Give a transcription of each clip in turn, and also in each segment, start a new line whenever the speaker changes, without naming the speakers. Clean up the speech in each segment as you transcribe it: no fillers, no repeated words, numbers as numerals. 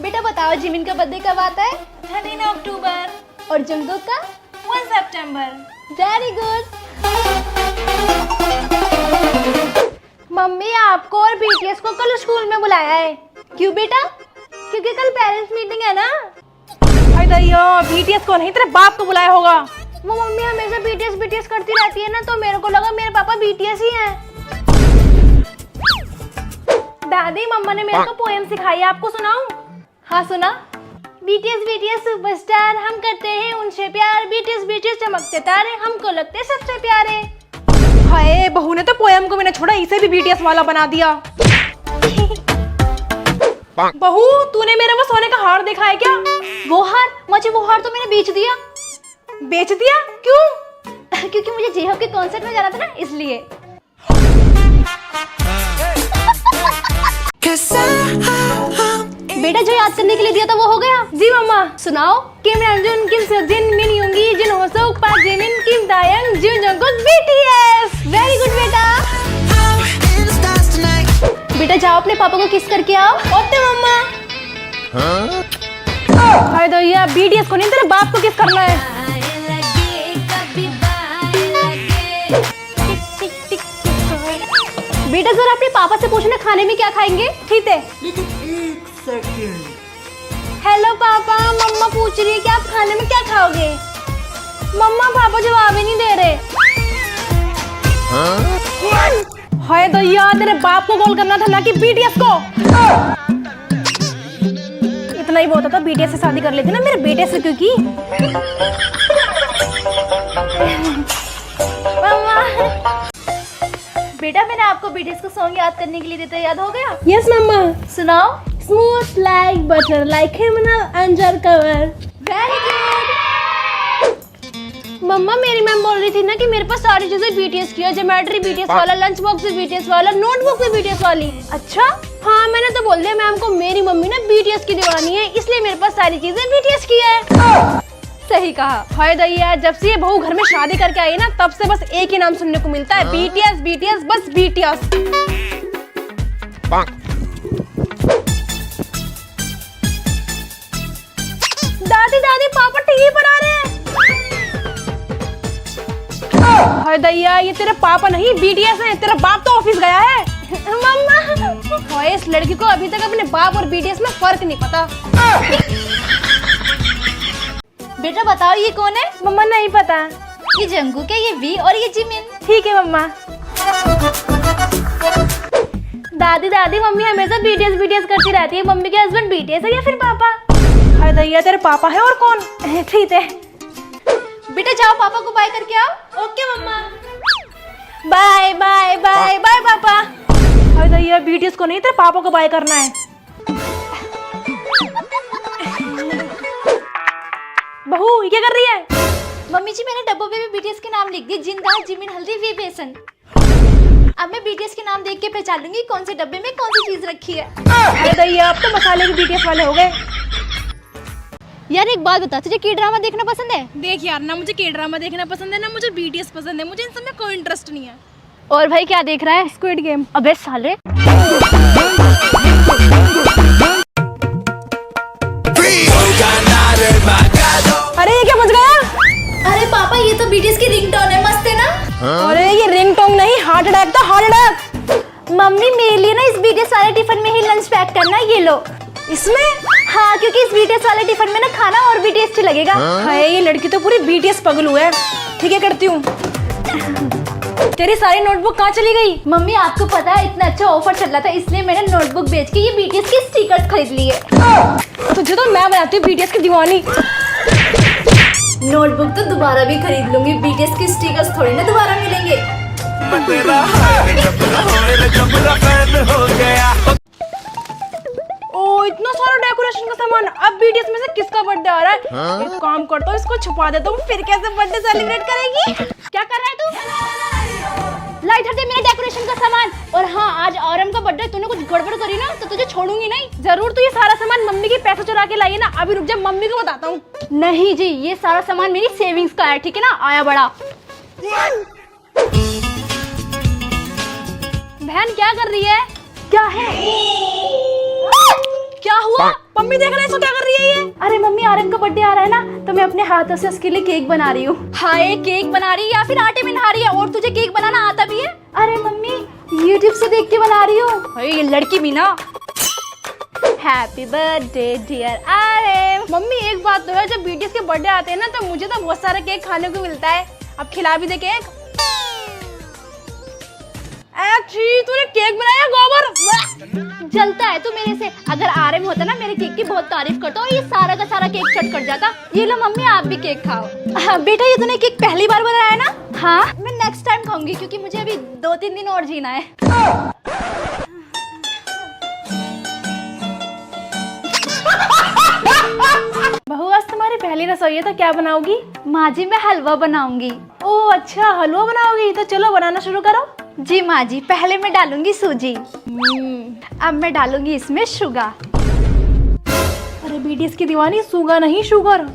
बेटा बताओ जिमिन का बर्थडे कब आता है?
13 अक्टूबर।
और जंगकुक का?
1 सितंबर।
Very good. मम्मी आपको और बीटीएस को कल स्कूल में बुलाया है। क्यों बेटा? क्योंकि कल पेरेंट्स मीटिंग है ना।
अरे दैया, बीटीएस को नहीं, तेरे बाप को बुलाया होगा।
वो मम्मी हमेशा बीटीएस बीटीएस करती रहती है ना, तो मेरे को लगा मेरे पापा बीटीएस ही हैं।
दादी, मम्मा ने मेरे को पोएम सिखाई है, आपको सुनाऊं?
हाँ सुना। बीटीएस बीटीएस सुपरस्टार, हम करते हैं उनसे प्यार। बीटीएस बीटीएस चमकते तारे, हमको लगते सबसे प्यारे।
हाय, बहू ने तो पोएम को मैंने छोड़ा, इसे भी बीटीएस वाला बना दिया। बहू, तूने मेरे वो सोने का हार देखा है क्या?
वो हार? मुझे वो हार तो मैंने बेच दिया।
बेच दिया? क्यों?
क्योंकि मुझे जेहब के कॉन्सर्ट में जाना था ना, इसलिए। बेटा जो याद करने के लिए दिया था वो हो गया?
जी मम्मा।
सुनाओ। किम रंजुन, किम सजिन, मिन युंगी, जिन होसोक, पाक जिमिन, किम दायंग, जिन जंगकुक, बीटीएस। वेरी गुड बेटा। बेटा जाओ अपने पापा को किस करके आओ।
ओके मम्मा। हाय दैया, बीटीएस को नहीं, तेरे बाप को किस करना है।
बेटा जरा अपने पापा से पूछना खाने में क्या खाएंगे।
ठीक है।
लेकिन 1 सेकंड।
हेलो पापा, मम्मा पूछ रही है कि आप खाने में क्या खाओगे। मम्मा पापा जवाब ही नहीं दे रहे।
हाय दैया, तेरे बाप को कॉल करना था ना कि बीटीएस को। इतना ही बहुत था, बीटीएस से शादी कर लेती ना मेरे बेटे से, क्योंकि
मम्मा। बेटा मैंने आपको बीटीएस का सॉन्ग याद करने के लिए देता, याद हो गया?
यस मम्मा।
सुनाओ।
Smooth like butter, like criminal undercover.
Very good. मम्मा मेरी मैम बोल रही थी ना कि मेरे पास सारी चीजें बीटीएस की है। ज्योमेट्री बीटीएस वाला, लंच बॉक्स भी बीटीएस वाला, नोटबुक भी बीटीएस वाली।
अच्छा?
हाँ मैंने तो बोल दिया मैम को, मेरी मम्मी ना बीटीएस की दीवानी है, इसलिए मेरे पास सारी चीजें बीटीएस की है। सही कहा।
हाय दैया, जब से ये बहू घर में शादी करके आई ना, तब से बस एक ही नाम सुनने को मिलता है, बीटीएस बीटीएस, बस बीटीएस।
दादी दादी पापा टीवी पर आ रहे हैं।
हाय दैया, ये तेरे पापा नहीं बीटीएस है, तेरा बाप तो ऑफिस गया है।
मम्मा।
हाय, इस लड़की को अभी तक अपने बाप और बीटीएस में फर्क नहीं पता।
बेटा बताओ ये कौन है?
मम्मा नहीं पता।
ये जंगकुक है, ये वी और ये जिमिन।
ठीक है मम्मा।
दादी दादी मम्मी हमेशा बीटीएस बीटीएस करती रहती है। मम्मी के हस्बैंड बीटीएस है या फिर पापा?
हाय दैया, तेरे पापा है और कौन? ठीक है।
बेटा जाओ पापा को बाय करके आओ।
ओके मम्मा। बाय बाय बाय बाय पापा। हाय दैया, बीटीएस को नहीं, तेरे पापा को बाय करना है। बहू ये क्या कर रही है?
मम्मी जी मैंने डब्बों पे भी बीटीएस के नाम लिख दिए, जिंदा, जिमिन, हल्दी, वी, बेसन। अब मैं बीटीएस के नाम देख के पहचान लूंगी कौन से डब्बे में कौन सी चीज रखी है।
अरे दैया, अब तो मसाले के बीटीएस वाले हो गए।
यार एक बात बता, तुझे के ड्रामा देखना पसंद है?
देख यार, ना मुझे के ड्रामा देखना पसंद है, ना मुझे बीटीएस पसंद है, मुझे इन सब में कोई इंटरेस्ट नहीं है।
और भाई क्या देख रहा है?
Squid game.
अबे साले।
अरे ये क्या बज गया?
अरे पापा ये तो बीटीएस की रिंगटोन है, मस्त है ना?
अरे ये रिंगटोन नहीं, हार्ट अटैक था, हार्ट अटैक।
मम्मी मेरे लिए ना इस बीटीएस वाले टिफिन में ही लंच पैक करना, ये लो।
इसमें?
हाँ क्योंकि इस बीटीएस वाले टिफिन में ना खाना और भी टेस्टी लगेगा।
हाय, ये लड़की तो पूरी बीटीएस पगलू है। ठीक है, करती हूँ। तेरी सारी नोटबुक कहाँ चली गई?
मम्मी आपको पता है इतना अच्छा ऑफर चल रहा था, इसलिए मैंने नोटबुक बेच के ये बीटीएस के स्टिकर्स खरीद लिए।
तुझे तो मैं बनाती हूँ बीटीएस की दीवानी।
नोटबुक तो दोबारा भी खरीद लूंगी, बीटीएस के स्टिकर्स थोड़ी ना दोबारा मिलेंगे।
ओ इतना सारा डेकोरेशन का सामान, अब बीटीएस में से किसका बर्थडे आ रहा है? एक काम करता हूँ, इसको छुपा देता हूँ, फिर कैसे बर्थडे सेलिब्रेट करेगी?
क्या कर रहा है तू? ला इधर दे मेरे डेकोरेशन का सामान। और हाँ आज औरम का बर्थडे, तूने कुछ गड़बड़ करी ना तो तुझे छोड़ूंगी नहीं।
जरूर। तो ये सारा सामान मम्मी के पैसे चुरा के लाई है ना? अभी रुक जा, मम्मी को बताता हूँ।
नहीं जी, ये सारा सामान मेरी सेविंग्स का है, ठीक है ना? आया बड़ा।
बहन क्या कर रही है?
क्या है?
क्या हुआ? मम्मी देख रहे इसको क्या कर रही है ये?
अरे मम्मी आर्यन का बर्थडे आ रहा है ना, तो मैं अपने हाथों से उसके लिए केक बना रही हूँ। हाय, केक बना रही है या फिर आटे में नहा रही है? और तुझे केक बनाना आता भी है? अरे मम्मी YouTube से देख के बना रही हूँ।
ये लड़की भी ना।
Happy birthday dear Aryan.
Mummy एक बात तो है, जब BTS के बर्थडे आते हैं ना तो मुझे तो बहुत सारा केक खाने को मिलता है। अब खिला भी दे केक। छी, तूने केक बनाया गोबर।
जलता है तू मेरे से। अगर आर्यन होता ना मेरे केक की बहुत तारीफ करता और ये सारा का सारा केक चट कर जाता। ये लो मम्मी आप भी केक खाओ। बेटा ये तूने केक पहली बार बनाया ना? हाँ, मैं नेक्स्ट टाइम खाऊंगी क्योंकि मुझे अभी 2-3 दिन और जीना है।
बहू आज तुम्हारी पहली रसोई है तो क्या बनाओगी?
माँ जी मैं हलवा बनाऊंगी।
ओह अच्छा, हलवा बनाओगी, तो चलो बनाना शुरू करो।
जी माँ जी, पहले मैं डालूंगी सूजी। अब मैं डालूंगी इसमें शुगर।
अरे BTS की दीवानी, शुगर नहीं शुगर।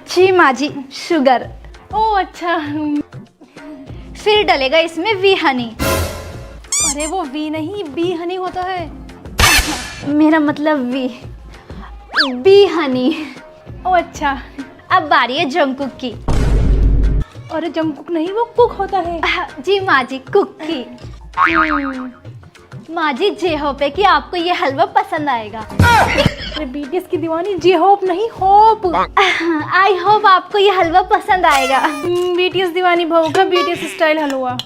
जी माँ जी, शुगर।
ओह अच्छा।
फिर डलेगा इसमें वी हनी।
अरे वो वी नहीं, बी हनी होता है।
मेरा मतलब बी हनी।
ओह अच्छा।
अब बारी है जंगकुक की।
अरे जंगकुक नहीं, वो कुक होता है।
जी माँ जी, कुक की। माँ जी जे होप है कि आपको ये हलवा पसंद आएगा।
अरे BTS की दीवानी, जे होप नहीं होप।
आई होप आपको ये हलवा पसंद आएगा।
BTS दीवानी बहू का BTS स्टाइल हलवा।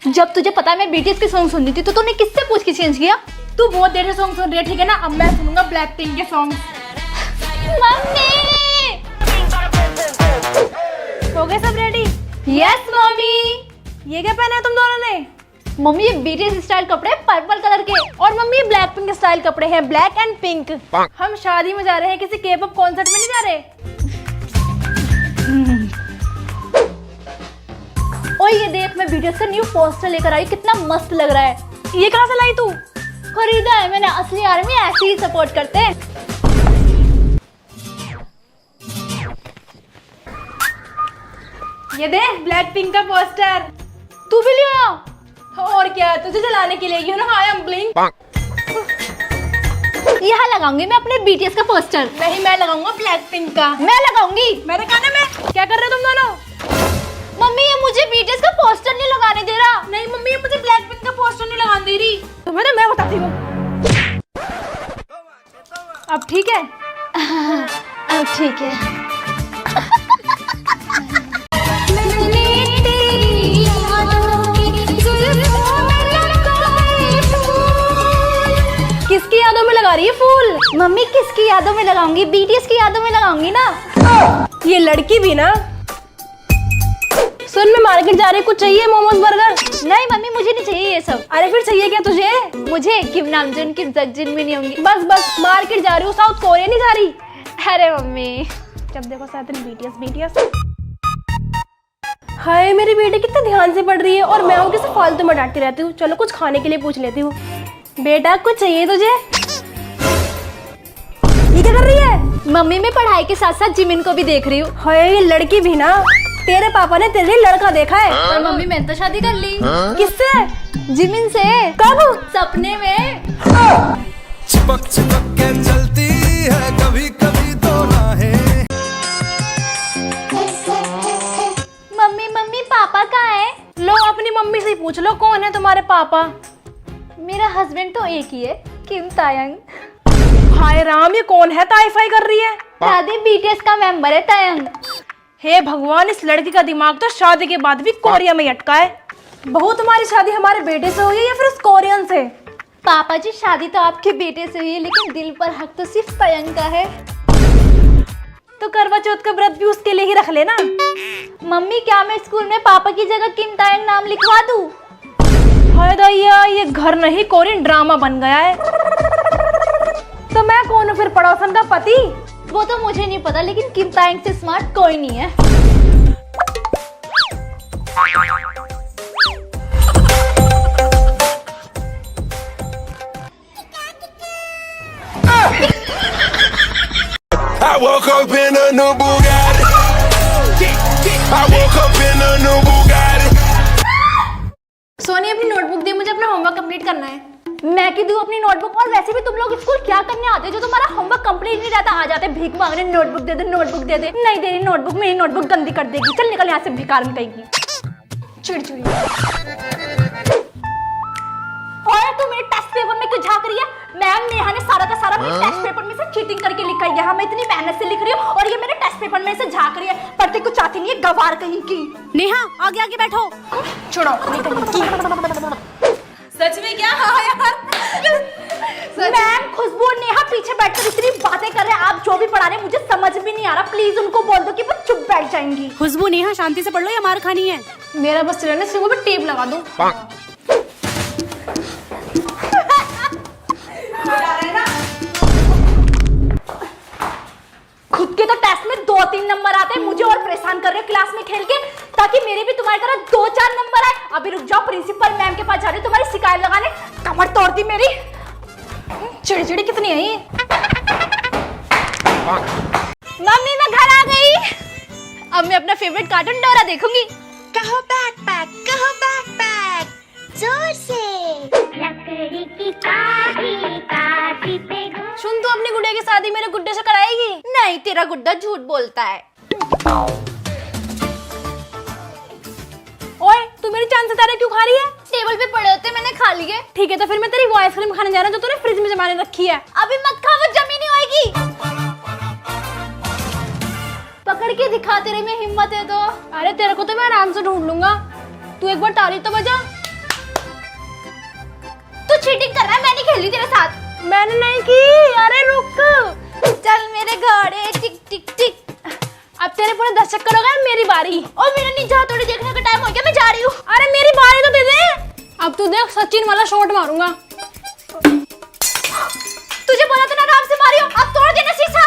जब तुझे पता है मैं BTS के सॉन्ग सुनती थी तो तूने किससे पूछ के चेंज किया?
तू बहुत देर से सॉन्ग सुन रही है, ठीक है ना? अब मैं सुनूंगा ब्लैक पिंक के सॉन्ग।
मम्मी!
हो गए सब रेडी?
Yes mummy.
ये क्या पहना है तुम दोनों ने?
मम्मी ये BTS स्टाइल कपड़े पर्पल कलर के।
और मम्मी ये ब्लैक पिंक स्टाइल कपड़े हैं, ब्लैक एंड पिंक। हम शादी में जा रहे हैं, किसी K-pop कॉन्सर्ट में नहीं जा रहे।
ओए ये देख, मैं BTS का न्यू पोस्टर लेकर आई, कितना मस्त लग रहा है।
ये कहाँ से लाई तू?
खरीदा है मैंने, असली आर्मी ऐसे ही सपोर्ट करते हैं।
ये देख ब्लैक पिंक का पोस्टर।
तू भी लिया?
और क्या, तुझे जलाने के लिए। You know I am blink.
यहाँ लगाऊंगी मैं अपने BTS का पोस्टर।
नहीं, मैं लगाऊंगा ब्लैक पिंक का।
मैं लगाऊंगी।
मेरे काने में क्या कर रहे हो तुम दोनों?
मम्मी ये मुझे BTS का पोस्टर नहीं लगाने दे रहा।
नहीं मम्मी, ये मुझे ब्लैक पिंक का पोस्टर नहीं लगाने दे रही। तुम्हें तो मैं बताती हूँ। अब ठीक है?
अब ठीक है।
किसकी यादों में लगा रही है फूल?
मम्मी किसकी यादों में लगाऊंगी? BTS की यादों में लगाऊंगी ना।
ये लड़की भी ना। सुन, मैं मार्केट जा रही, कुछ चाहिए? मोमोज, बर्गर?
नहीं मम्मी मुझे नहीं चाहिए ये सब।
अरे फिर चाहिए क्या तुझे?
मुझे किम नामजून किम जगजिन भी नहीं होंगी।
बस बस, मार्केट जा रही हूँ, साउथ कोरिया नहीं जा रही।
अरे मम्मी
जब देखो साथ में BTS। हाय मेरी बेटी कितने ध्यान से पढ़ रही है और मैं हूँ किसी फालतू में डांटती रहती हूँ। चलो कुछ खाने के लिए पूछ लेती हूँ। बेटा कुछ चाहिए तुझे? ये क्या कर रही है?
मम्मी मैं पढ़ाई के साथ साथ जिमिन को भी देख रही हूँ।
हाय ये लड़की भी ना। तेरे पापा ने तेरे लिए लड़का देखा है।
पर मम्मी मैंने तो शादी कर ली।
किससे?
जिमिन से।
कब?
सपने में।
चिपक चिपक के चलती है कभी कभी तो राहें।
मम्मी मम्मी पापा कहाँ है?
लो अपनी मम्मी से ही पूछ लो, कौन है तुम्हारे पापा?
मेरा हस्बैंड तो एक ही है, किम तायंग।
हाय राम, ये कौन है ताईफाई कर रही है?
दादी BTS का मेंबर है तायंग।
हे भगवान, इस लड़की का दिमाग तो शादी के बाद भी कोरिया में अटका है। बहू तुम्हारी शादी हमारे बेटे से हुई है या फिर उस कोरियन से?
पापा जी शादी तो आपके बेटे से हुई है लेकिन दिल पर हक तो सिर्फ तायंग का है।
तो करवा चौथ का व्रत भी उसके लिए ही रख लेना।
मम्मी क्या मैं स्कूल में पापा की जगह किम तायंग नाम लिखवा दूं?
हाय दैया, ये घर नहीं कोरियन ड्रामा बन गया है। तो मैं कौन हूँ फिर, पड़ोसन का पति?
वो तो मुझे नहीं पता लेकिन किम तायंग से स्मार्ट कोई नहीं है।
I woke up in a new Bugatti. I woke up
homework complete करना है।
मैं की दूं अपनी नोटबुक। और वैसे भी तुम लोग स्कूल क्या करने आते हो जो तुम्हारा होमवर्क कंप्लीट नहीं रहता? आ जाते भीख मांगने, नोटबुक दे दे, नोटबुक दे दे। नहीं दे रही नोटबुक, मेरी नोटबुक गंदी कर देगी। चल निकल यहाँ से भिखार में कहीं।
चिड़चिड़ी।
और तू मेरे टेस्ट पेपर में क्यों झांक रही है? मैम नेहा ने सारा का सारा मेरे टेस्ट पेपर में से चीटिंग करके लिखा है। यहाँ मैं इतनी मेहनत से लिख रही हूँ और ये मेरे टेस्ट पेपर में से झांक रही है। पढ़ते कुछ आती नहीं है, गवार कहीं की।
नेहा आगे आगे बैठो। छोड़ो सच में क्या? हाँ यार
मैम खुशबू और नेहा पीछे बैठकर इतनी बातें कर रहे हैं। आप जो भी पढ़ा रहे हैं मुझे समझ भी नहीं आ रहा। प्लीज उनको बोल दो कि वो चुप बैठ जाएंगी।
खुशबू नेहा शांति से पढ़ लो या मार खानी है। मेरा बस चलने सिंगों पे टेप लगा दो।
खुद के तो टेस्ट में 2-3 नंबर आते हैं, मुझे और परेशान कर रहे हो क्लास में खेल के, ताकि मेरे भी तुम्हारी तरह 2-4 नंबर आए। अभी रुक जाओ, प्रिंसिपल मैम के पास जा रही हूँ तुम्हारी शिकायत लगाने। कमर तोड़ दी मेरी।
चिड़चिड़ी कितनी है ये?
मम्मी मैं घर आ गई। अब मैं अपना फेवरेट कार्टून डोरा देखूंगी।
कहो बैकपैक, कहो बैकपैक, जोर से। लकड़ी की काठी काठी पे
सुन, तू अपनी गुड्डे की शादी मेरे गुड्डे से कराएगी?
नहीं, तेरा गुड्डा झूठ बोलता है।
ओए तू मेरी चांद सितारे क्यों खा रही है?
टेबल पे पड़े होते मैंने खा लिए।
ठीक है तो फिर मैं तेरी वो आइसक्रीम खाने जा रहा हूँ जो तूने फ्रिज में जमा के रखी है।
अभी मत खा, वो जमी नहीं होएगी। पकड़ के दिखा, तेरे में हिम्मत है तो।
अरे तेरे को तो मैं आराम से ढूंढ लूंगा। तू एक बार ताली तो बजा।
तू चीटिंग कर रहा है, मैं नहीं खेली तेरे साथ।
मैंने नहीं की। अरे रुक,
चल मेरे घोड़े टिक टिक टिक।
अब तेरे पूरे 10 चक्कर हो गए, मेरी बारी।
और मेरा निंजा हथौड़ी देखने का टाइम हो गया, मैं जा रही हूँ।
अरे मेरी बारी तो दे दे। अब तू देख सचिन वाला शॉट मारूंगा।
तुझे बोला था ना आराम से मारियो, अब तोड़ देना शीशा।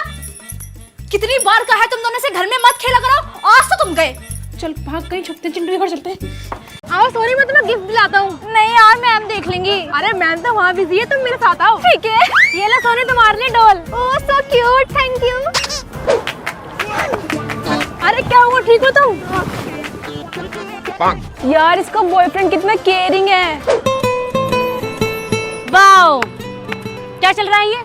कितनी बार कहा है तुम दोनों से घर में मत खेला करो, आज तो तुम गए।
चल भाग, कहीं छुपते चिंटू के घर चलते। आओ सोनी, मैं तुम्हें गिफ्ट दिलाता हूँ।
नहीं यार, मैम देख लेंगी।
अरे मैम तो वहाँ बिजी है, तुम मेरे साथ आओ।
ठीक है।
ये लो सोनी तुम्हारे लिए doll.
Oh so cute, thank you.
अरे क्या हुआ, ठीक हो तुम? यार इसका बॉयफ्रेंड कितना केयरिंग है। वाओ, क्या चल रहा है ये?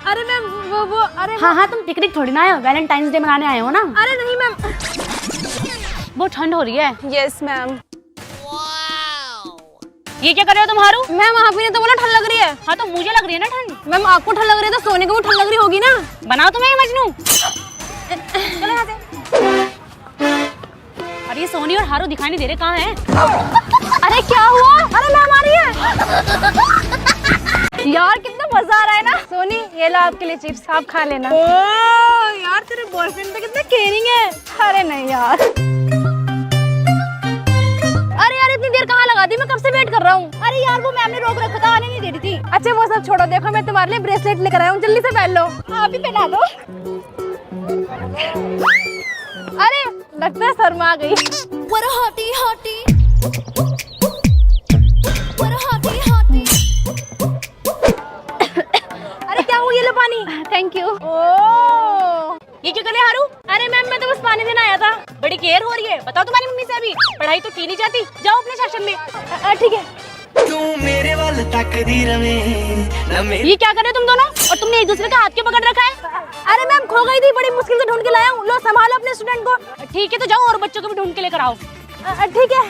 अरे मैम वो अरे
हाँ तुम पिकनिक थोड़ी ना आए हो, वैलेंटाइंस डे मनाने आए हो ना।
अरे नहीं मैम,
बहुत ठंड हो रही है।
Yes ma'am.
ये क्या कर रहे हो तुम हारू?
मैम आपने ने तो बोला ठंड लग रही है।
हाँ तो मुझे लग रही है ना ठंड।
मैम आपको ठंड लग रही है तो सोने को भी ठंड लग रही होगी ना।
बनाओ तुम्हें ये मजनू। चलो यहाँ से। अरे ये सोनी और हारू दिखाई नहीं दे रहे, कहाँ हैं?
अरे क्या हुआ?
अरे मैम आ रही है।
यार कितना मजा आ रहा है ना।
सोनी ये लो आपके लिए चिप्स, आप खा लेना। ओ यार तेरे बॉयफ्रेंड तो कितना केयरिंग है।
अरे नहीं यार।
अरे यार इतनी देर कहाँ लगा दी, मैं कब से वेट कर रहा हूँ।
अरे यार वो मैम ने रोक रखा था, आने नहीं दे रही थी।
अच्छा वो सब छोड़ो, देखो मैं तुम्हारे लिए ब्रेसलेट लेकर आया हूँ, जल्दी से पहन लो।
आप ही पहना दो।
अरे लगता है शर्मा गई।
What a hottie hottie. What a hottie hottie.
अरे क्या हुआ, ये लो पानी।
Thank you.
ओह
ये क्या कर रहे हारू?
अरे मैम मैं तो बस पानी देने आया था।
बड़ी केयर हो रही है, बताओ तुम्हारी मम्मी से। अभी पढ़ाई तो की नहीं जाती, जाओ अपने सेशन में।
ठीक है।
तू मेरे वाल तकदी रवे ना मेरी।
ये क्या कर रहे हो तुम दोनों? और तुमने एक दूसरे का हाथ क्यों पकड़ रखा है?
अरे मैम खो गई थी, बड़ी मुश्किल से ढूंढ के लाया हूँ। लो संभालो अपने स्टूडेंट को।
ठीक है तो जाओ और बच्चों को भी ढूंढ के लेकर आओ।
ठीक है।